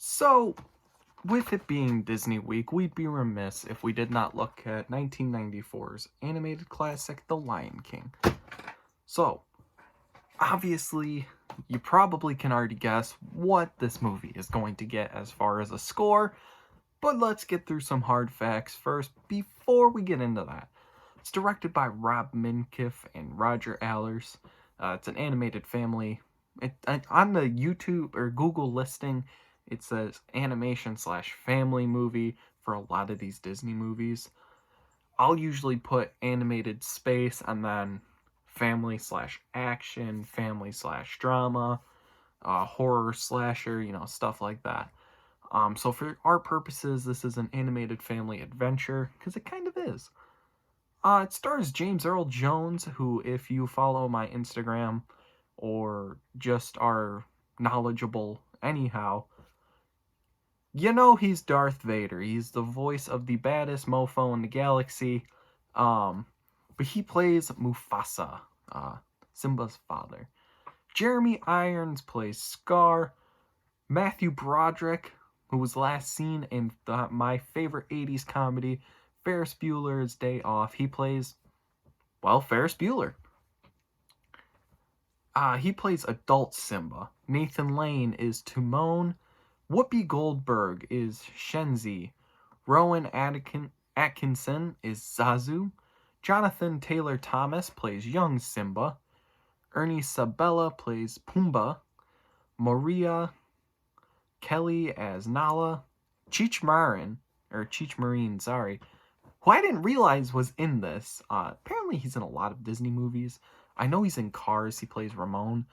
So, with it being Disney Week, we'd be remiss if we did not look at 1994's animated classic, The Lion King. So, obviously, you probably can already guess what this movie is going to get as far as a score, but let's get through some hard facts first before we get into that. It's directed by Rob Minkoff and Roger Allers. It's an animated family. On the YouTube or Google listing, it says animation/family movie for a lot of these Disney movies. I'll usually put animated space and then family/action, family/drama, horror slasher, stuff like that. So for our purposes, this is an animated family adventure because it kind of is. It stars James Earl Jones, who, if you follow my Instagram or just are knowledgeable anyhow, you know he's Darth Vader. He's the voice of the baddest mofo in the galaxy. But he plays Mufasa, Simba's father. Jeremy Irons plays Scar. Matthew Broderick, who was last seen in my favorite 80s comedy, Ferris Bueller's Day Off. He plays, Ferris Bueller. He plays adult Simba. Nathan Lane is Timon. Whoopi Goldberg is Shenzi. Rowan Atkinson is Zazu. Jonathan Taylor Thomas plays young Simba. Ernie Sabella plays Pumbaa. Maria Kelly as Nala. Cheech Marin, who I didn't realize was in this. Apparently he's in a lot of Disney movies. I know he's in Cars. He plays Ramon.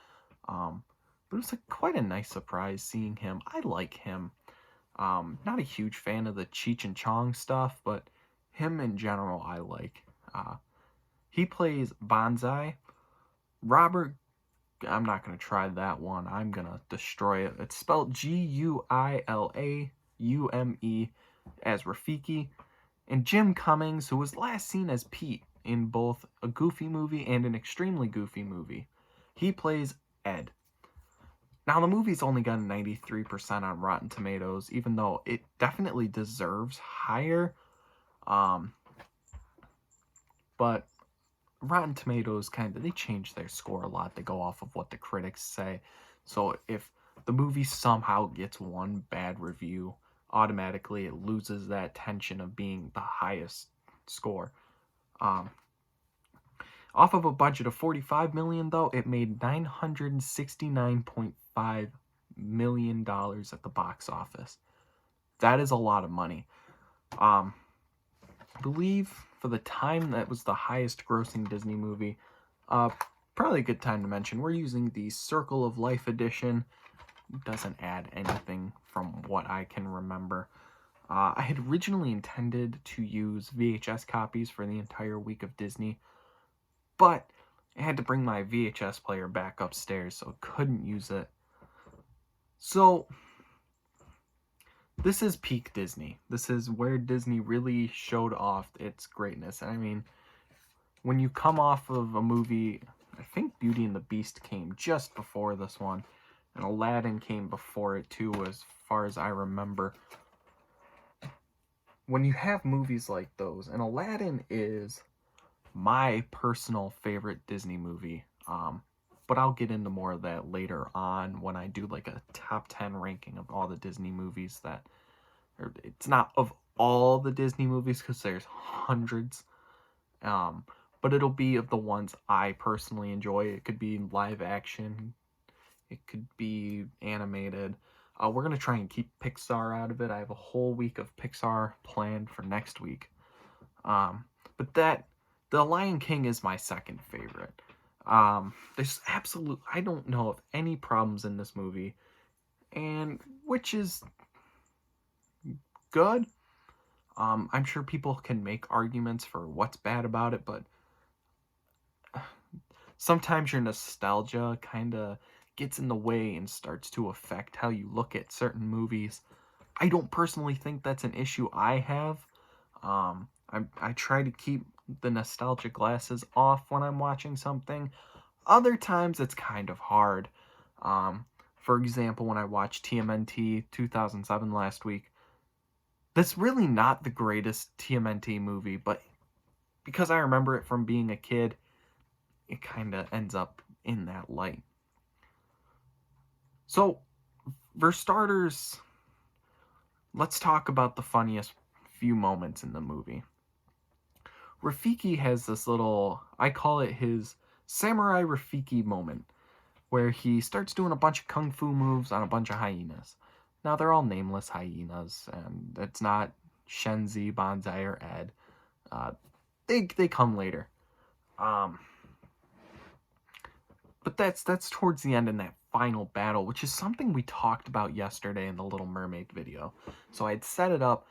But it was quite a nice surprise seeing him. I like him. Not a huge fan of the Cheech and Chong stuff, but him in general I like. He plays Bonsai. Robert, I'm not going to try that one. I'm going to destroy it. It's spelled Guilaume as Rafiki. And Jim Cummings, who was last seen as Pete in both a Goofy movie and an extremely Goofy movie. He plays Ed. Now, the movie's only got 93% on Rotten Tomatoes, even though it definitely deserves higher. But Rotten Tomatoes they change their score a lot. They go off of what the critics say. So if the movie somehow gets one bad review, automatically it loses that tension of being the highest score. Off of a budget of $45 million, though, it made $969.5 million at the box office. That is a lot of money. I believe for the time that was the highest grossing Disney movie. Probably a good time to mention we're using the Circle of Life edition. Doesn't add anything from what I can remember. I had originally intended to use VHS copies for the entire week of Disney, but I had to bring my VHS player back upstairs, so couldn't use it. So, this is peak Disney. This is where Disney really showed off its greatness. I mean, when you come off of a movie, I think Beauty and the Beast came just before this one, and Aladdin came before it too, as far as I remember. When you have movies like those, and Aladdin is my personal favorite Disney movie, but I'll get into more of that later on when I do a top 10 ranking of all the Disney movies it's not of all the Disney movies because there's hundreds, but it'll be of the ones I personally enjoy. It could be live action, it could be animated. We're going to try and keep Pixar out of it. I have a whole week of Pixar planned for next week. But The Lion King is my second favorite. There's I don't know of any problems in this movie, and which is good. I'm sure people can make arguments for what's bad about it, but sometimes your nostalgia kind of gets in the way and starts to affect how you look at certain movies. I don't personally think that's an issue I have. I try to keep the nostalgia glasses off when I'm watching something. Other times it's kind of hard. For example, when I watched TMNT 2007 last week, that's really not the greatest TMNT movie, but because I remember it from being a kid, it kind of ends up in that light. So, for starters, let's talk about the funniest few moments in the movie. Rafiki has this little, I call it his Samurai Rafiki moment, where he starts doing a bunch of kung fu moves on a bunch of hyenas. Now, they're all nameless hyenas, and it's not Shenzi, Banzai, or Ed. They come later. But that's towards the end in that final battle, which is something we talked about yesterday in the Little Mermaid video. So I'd set it up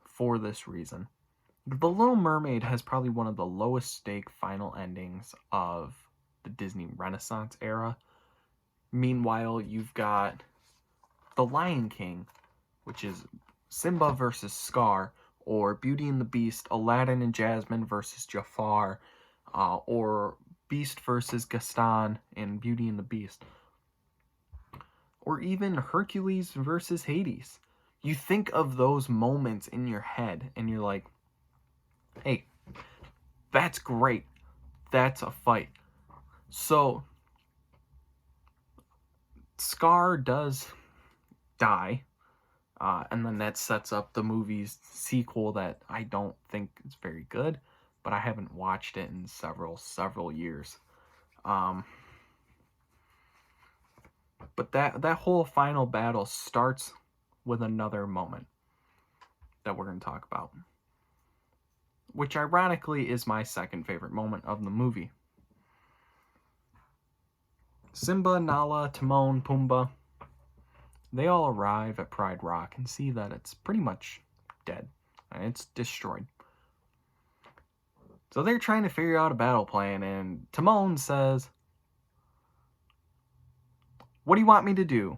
for this reason. The Little Mermaid has probably one of the lowest stake final endings of the Disney Renaissance era. Meanwhile, you've got The Lion King, which is Simba versus Scar, or Beauty and the Beast, Aladdin and Jasmine versus Jafar, or Beast versus Gaston in Beauty and the Beast, or even Hercules versus Hades. You think of those moments in your head, and you're like, hey, that's great. That's a fight. So, Scar does die, and then that sets up the movie's sequel that I don't think is very good, but I haven't watched it in several years. But that whole final battle starts with another moment that we're going to talk about, which ironically is my second favorite moment of the movie. Simba, Nala, Timon, Pumbaa, they all arrive at Pride Rock and see that it's pretty much dead. And it's destroyed. So they're trying to figure out a battle plan, and Timon says, "What do you want me to do?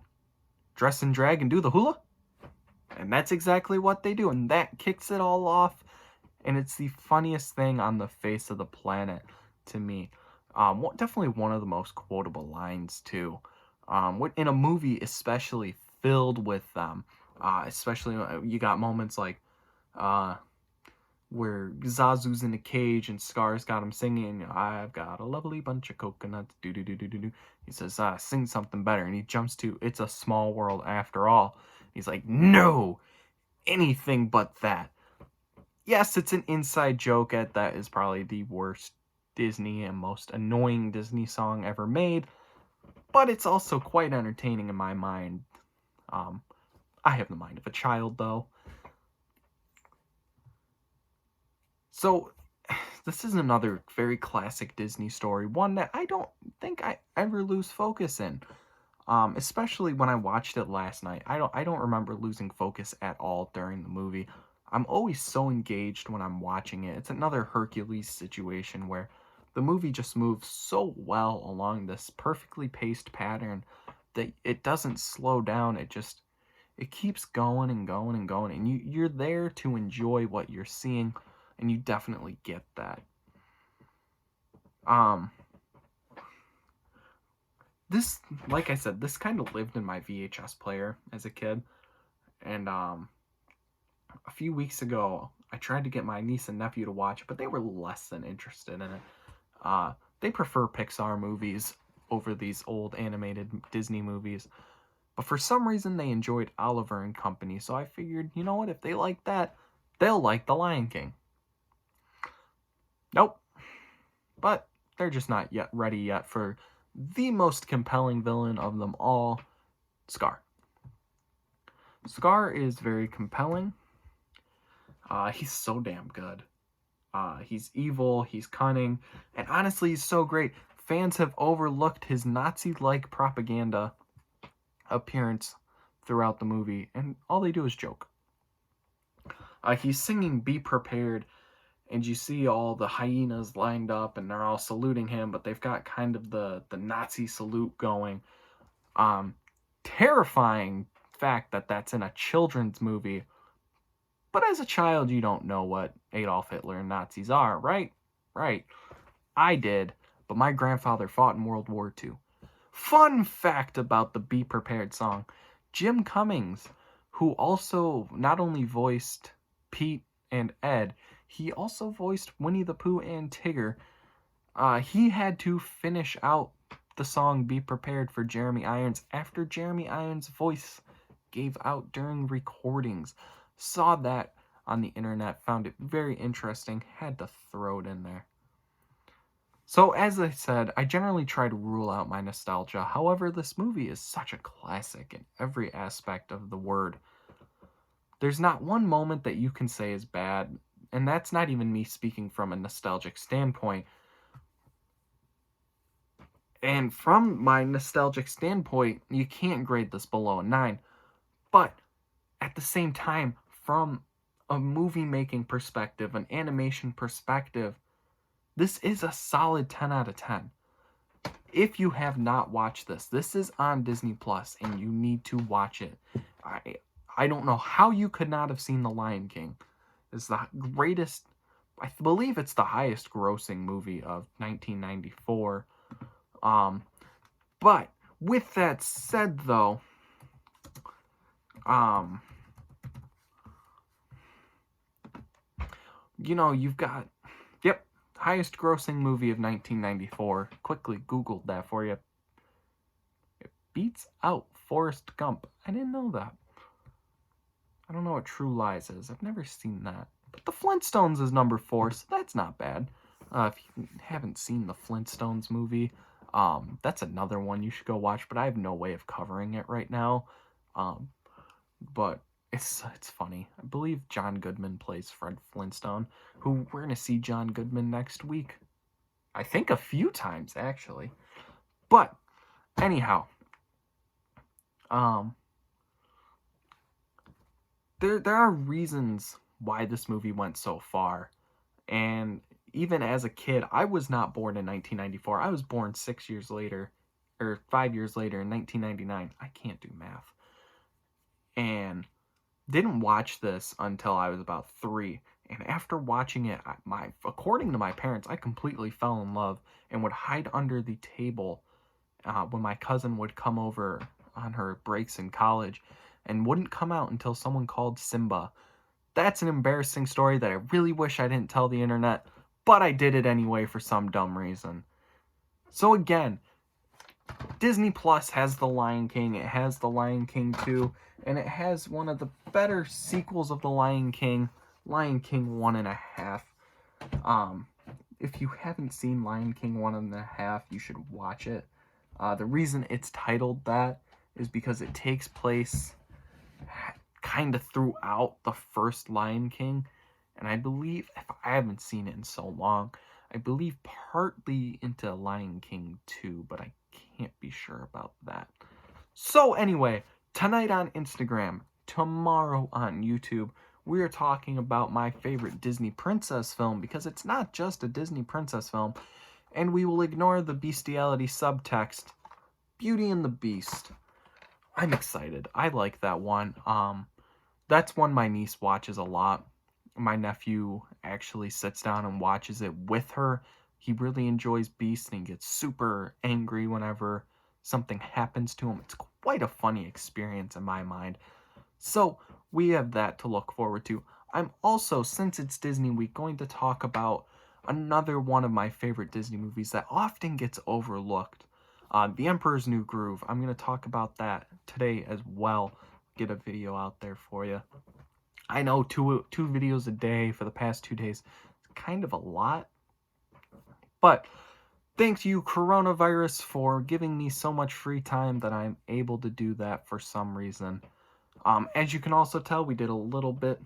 Dress and drag and do the hula?" And that's exactly what they do, and that kicks it all off, and it's the funniest thing on the face of the planet to me. Definitely one of the most quotable lines, too. In a movie especially filled with them. Especially, you got moments like where Zazu's in a cage and Scar's got him singing, "I've got a lovely bunch of coconuts, do-do-do-do-do-do." He says, "Sing something better." And he jumps to, "It's a small world after all." He's like, "No! Anything but that." Yes, it's an inside joke at that is probably the worst Disney and most annoying Disney song ever made, but it's also quite entertaining in my mind. I have the mind of a child, though. So, this is another very classic Disney story, one that I don't think I ever lose focus in. Especially when I watched it last night. I don't remember losing focus at all during the movie. I'm always so engaged when I'm watching it. It's another Hercules situation where the movie just moves so well along this perfectly paced pattern that it doesn't slow down. It keeps going and going and going, and you're there to enjoy what you're seeing, and you definitely get that. This, like I said, this kind of lived in my VHS player as a kid, and a few weeks ago, I tried to get my niece and nephew to watch it, but they were less than interested in it. They prefer Pixar movies over these old animated Disney movies, but for some reason they enjoyed Oliver and Company, so I figured, you know what, if they like that, they'll like The Lion King. Nope. But they're just not yet ready yet for the most compelling villain of them all, Scar. Scar is very compelling. He's so damn good. He's evil, he's cunning, and honestly, he's so great. Fans have overlooked his Nazi-like propaganda appearance throughout the movie, and all they do is joke. He's singing "Be Prepared," and you see all the hyenas lined up, and they're all saluting him, but they've got kind of the Nazi salute going. Terrifying fact that that's in a children's movie, but as a child, you don't know what Adolf Hitler and Nazis are, right? Right. I did, but my grandfather fought in World War II. Fun fact about the Be Prepared song. Jim Cummings, who also not only voiced Pete and Ed, he also voiced Winnie the Pooh and Tigger. He had to finish out the song Be Prepared for Jeremy Irons after Jeremy Irons' voice gave out during recordings. Saw that on the internet, found it very interesting, had to throw it in there. So, as I said, I generally try to rule out my nostalgia. However, this movie is such a classic in every aspect of the word. There's not one moment that you can say is bad, and that's not even me speaking from a nostalgic standpoint. And from my nostalgic standpoint, you can't grade this below a 9. But at the same time, from a movie making perspective, an animation perspective, this is a solid 10 out of 10. If you have not watched this, this is on Disney Plus and you need to watch it. I don't know how you could not have seen The Lion King. It's the greatest, I believe it's the highest grossing movie of 1994. But with that said though, you've got, yep, highest grossing movie of 1994. Quickly Googled that for you. It beats out Forrest Gump. I didn't know that. I don't know what True Lies is. I've never seen that. But The Flintstones is number 4, so that's not bad. If you haven't seen the Flintstones movie, that's another one you should go watch, but I have no way of covering it right now. But it's funny. I believe John Goodman plays Fred Flintstone, who we're going to see John Goodman next week. I think a few times, actually. But, anyhow, there are reasons why this movie went so far. And even as a kid, I was not born in 1994. I was born 6 years later, or 5 years later in 1999. I can't do math. And didn't watch this until I was about 3. And after watching it, according to my parents, I completely fell in love and would hide under the table when my cousin would come over on her breaks in college and wouldn't come out until someone called Simba. That's an embarrassing story that I really wish I didn't tell the internet, but I did it anyway for some dumb reason. So again, Disney Plus has The Lion King, it has The Lion King 2, and it has one of the better sequels of The Lion King, Lion King 1.5. If you haven't seen Lion King 1.5, you should watch it. The reason it's titled that is because it takes place kind of throughout the first Lion King, and I believe, if I haven't seen it in so long, I believe partly into Lion King 2, but I can't be sure about that. So anyway, tonight on Instagram, tomorrow on YouTube, we are talking about my favorite Disney princess film, because it's not just a Disney princess film, and we will ignore the bestiality subtext. Beauty and the Beast. I'm excited. I like that one. That's one my niece watches a lot. My nephew actually sits down and watches it with her. He really enjoys Beast and he gets super angry whenever something happens to him. It's quite a funny experience in my mind. So we have that to look forward to. I'm also, since it's Disney Week, going to talk about another one of my favorite Disney movies that often gets overlooked. The Emperor's New Groove. I'm going to talk about that today as well. Get a video out there for you. I know two videos a day for the past 2 days. It's kind of a lot. But thank you, coronavirus, for giving me so much free time that I'm able to do that for some reason. As you can also tell, we did a little bit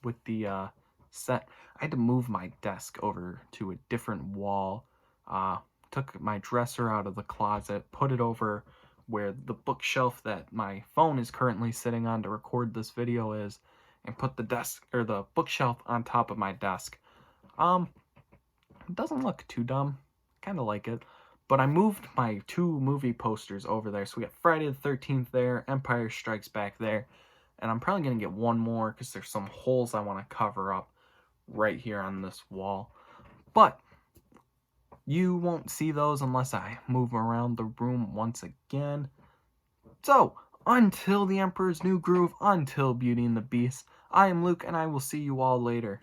with the set. I had to move my desk over to a different wall. Took my dresser out of the closet, put it over where the bookshelf that my phone is currently sitting on to record this video is, and put the desk or the bookshelf on top of my desk. It doesn't look too dumb. Kind of like it. But I moved my 2 movie posters over there. So we got Friday the 13th there, Empire Strikes Back there. And I'm probably going to get one more because there's some holes I want to cover up right here on this wall. But You won't see those unless I move around the room once again. So, until The Emperor's New Groove, until Beauty and the Beast, I am Luke, and I will see you all later.